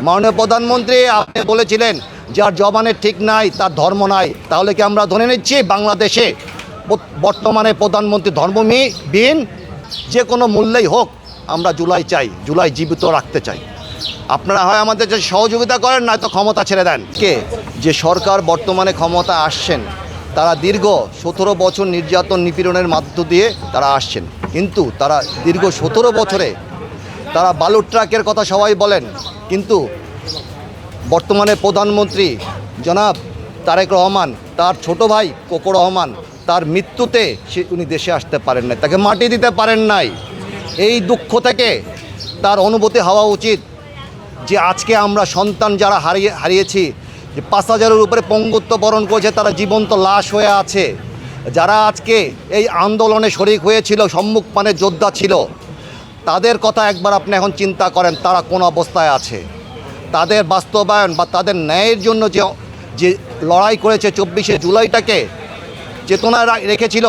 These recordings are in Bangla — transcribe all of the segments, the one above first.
মাননীয় প্রধানমন্ত্রী আপনি বলেছিলেন যার জবানের ঠিক নাই তার ধর্ম নাই, তাহলে কি আমরা ধরে নিচ্ছি বাংলাদেশে বর্তমানে প্রধানমন্ত্রী ধর্মবিহীন? যে কোনো মূল্যেই হোক আমরা জুলাই চাই, জুলাই জীবিত রাখতে চাই। আপনারা হয় আমাদের যে সহযোগিতা করেন, নয়তো ক্ষমতা ছেড়ে দেন। কে যে সরকার বর্তমানে ক্ষমতা আসছেন তারা দীর্ঘ 17 বছর নির্যাতন নিপীড়নের মধ্য দিয়ে তারা আসছেন, কিন্তু তারা দীর্ঘ 17 বছরে তারা বালুর ট্রাকের কথা সবাই বলেন, কিন্তু বর্তমানে প্রধানমন্ত্রী জনাব তারেক রহমান, তার ছোট ভাই কোকো রহমান, তার মৃত্যুতে উনি দেশে আসতে পারেন নাই, তাকে মাটি দিতে পারেন নাই। এই দুঃখ থেকে তার অনুভূতি হওয়া উচিত যে আজকে আমরা সন্তান যারা হারিয়েছি, যে 5,000-এর উপরে পঙ্গুত্ব বরণ করেছে, তারা জীবন্ত লাশ হয়ে আছে। যারা আজকে এই আন্দোলনে শরিক হয়েছিল, সম্মুখপানে যোদ্ধা ছিল, তাদের কথা একবার আপনি এখন চিন্তা করেন, তারা কোন অবস্থায় আছে। তাদের বাস্তবায়ন বা তাদের ন্যায়ের জন্য যে লড়াই করেছে, 24শে জুলাইটাকে চেতনা রেখেছিল,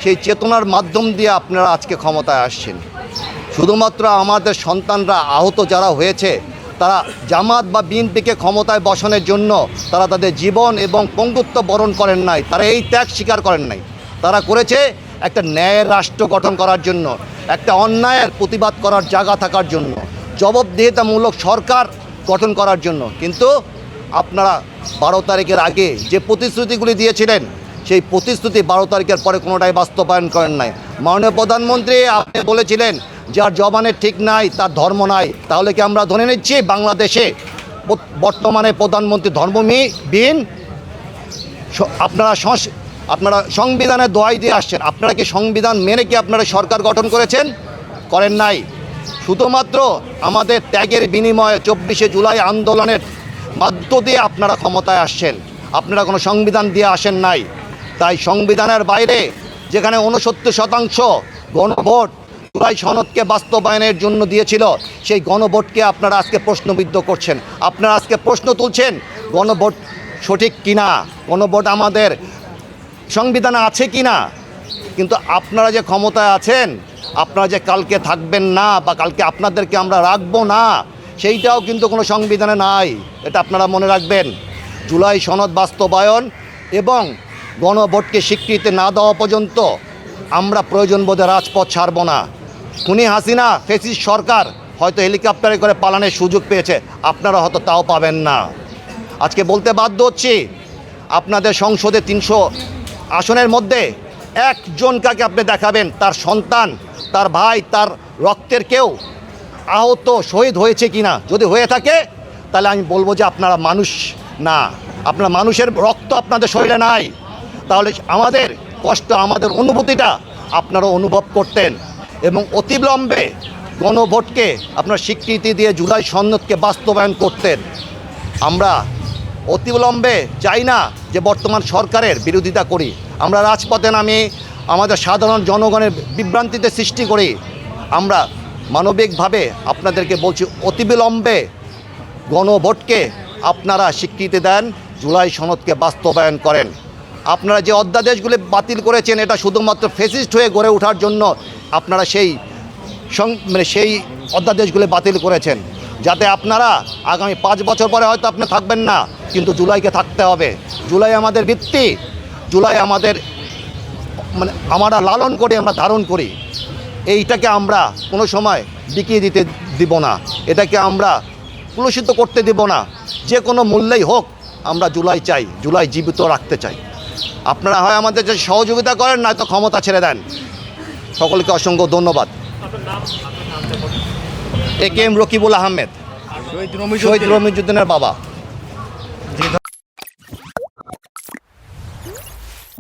সেই চেতনার মাধ্যম দিয়ে আপনারা আজকে ক্ষমতায় আসছেন। শুধুমাত্র আমাদের সন্তানরা আহত যারা হয়েছে, তারা জামাত বা বিএনপিকে ক্ষমতায় বসানোর জন্য তারা তাদের জীবন এবং পঙ্গুত্ব বরণ করেন নাই, তারা এই ত্যাগ স্বীকার করেন নাই। তারা করেছে একটা ন্যায়ের রাষ্ট্র গঠন করার জন্য, একটা অন্যায়ের প্রতিবাদ করার জায়গা থাকার জন্য, জবাবদিহিতামূলক সরকার গঠন করার জন্য। কিন্তু আপনারা 12 তারিখের আগে যে প্রতিশ্রুতিগুলি দিয়েছিলেন, সেই প্রতিশ্রুতি 12 তারিখের পরে কোনোটাই বাস্তবায়ন করেন নাই। মাননীয় প্রধানমন্ত্রী আপনি বলেছিলেন যার জবানের ঠিক নাই তার ধর্ম নাই, তাহলে কি আমরা ধরে নিচ্ছি বাংলাদেশে বর্তমানে প্রধানমন্ত্রী ধর্মবিহীন? আপনারা সংবিধানের দোহাই দিয়ে আসছেন। আপনারা কি সংবিধান মেনে কি আপনারা সরকার গঠন করেছেন? করেন নাই। শুধুমাত্র আমাদের ত্যাগের বিনিময়ে 24শে জুলাই আন্দোলনের মধ্য দিয়ে আপনারা ক্ষমতায় আসছেন, আপনারা কোনো সংবিধান দিয়ে আসেন নাই। তাই সংবিধানের বাইরে যেখানে 69% গণভোট জুলাই সনদকে বাস্তবায়নের জন্য দিয়েছিল, সেই গণভোটকে আপনারা আজকে প্রশ্নবিদ্ধ করছেন। আপনারা আজকে প্রশ্ন তুলছেন গণভোট সঠিক কিনা, গণভোট আমাদের সংবিধানে আছে কিনা। কিন্তু আপনারা যে ক্ষমতায় আছেন, আপনারা যে কালকে থাকবেন না বা কালকে আপনাদেরকে আমরা রাখবো না, সেইটাও কিন্তু কোনো সংবিধানে নাই। এটা আপনারা মনে রাখবেন। জুলাই সনদ বাস্তবায়ন এবং গণভোটকে স্বীকৃতি না দেওয়া পর্যন্ত আমরা প্রয়োজন বোধে রাজপথ ছাড়ব না। খুনি হাসিনা ফ্যাসিস্ট সরকার হয়তো হেলিকপ্টারে করে পালানোর সুযোগ পেয়েছে, আপনারা হয়তো তাও পাবেন না। আজকে বলতে বাধ্য হচ্ছি, আপনাদের সংসদে 300 আসনের মধ্যে একজনকে আপনি দেখাবেন তার সন্তান, তার ভাই, তার রক্তের কেউ আহত শহীদ হয়েছে কিনা। যদি হয়ে থাকে তাহলে আমি বলবো যে আপনারা মানুষ না, আপনার মানুষের রক্ত আপনাদের শরীরে নাই। তাহলে আমাদের কষ্ট, আমাদের অনুভূতিটা আপনারা অনুভব করতেন এবং অতিবিলম্বে গণভোটকে আপনার স্বীকৃতি দিয়ে জুলাই সনদকে বাস্তবায়ন করতেন। আমরা অতিবিলম্বে চাই না যে বর্তমান সরকারের বিরোধিতা করি, আমরা রাজপথে নামি আমাদের সাধারণ জনগণের বিভ্রান্তিতে সৃষ্টি করি। আমরা মানবিকভাবে আপনাদেরকে বলছি, অতিবিলম্বে গণভোটকে আপনারা স্বীকৃতি দেন, জুলাই সনদকে বাস্তবায়ন করেন। আপনারা যে অধ্যাদেশগুলি বাতিল করেছেন, এটা শুধুমাত্র ফ্যাসিস্ট হয়ে গড়ে ওঠার জন্য আপনারা সেই অধ্যাদেশগুলি বাতিল করেছেন, যাতে আপনারা আগামী 5 বছর পরে হয়তো আপনি থাকবেন না, কিন্তু জুলাইকে থাকতে হবে। জুলাই আমাদের ভিত্তি, জুলাই আমাদের আমরা লালন করি, আমরা ধারণ করি। এইটাকে আমরা কোনো সময় বিকিয়ে দিতে দিব না, এটাকে আমরা কলুষিত করতে দিব না। যে কোনো মূল্যেই হোক আমরা জুলাই চাই, জুলাই জীবিত রাখতে চাই। আপনারা হয় আমাদের যে সহযোগিতা করেন, নয়তো ক্ষমতা ছেড়ে দেন। সকলকে অসংখ্য ধন্যবাদ। এ কে এম রকিবুল আহমেদ, শহীদ রমিজউদ্দিনের বাবা।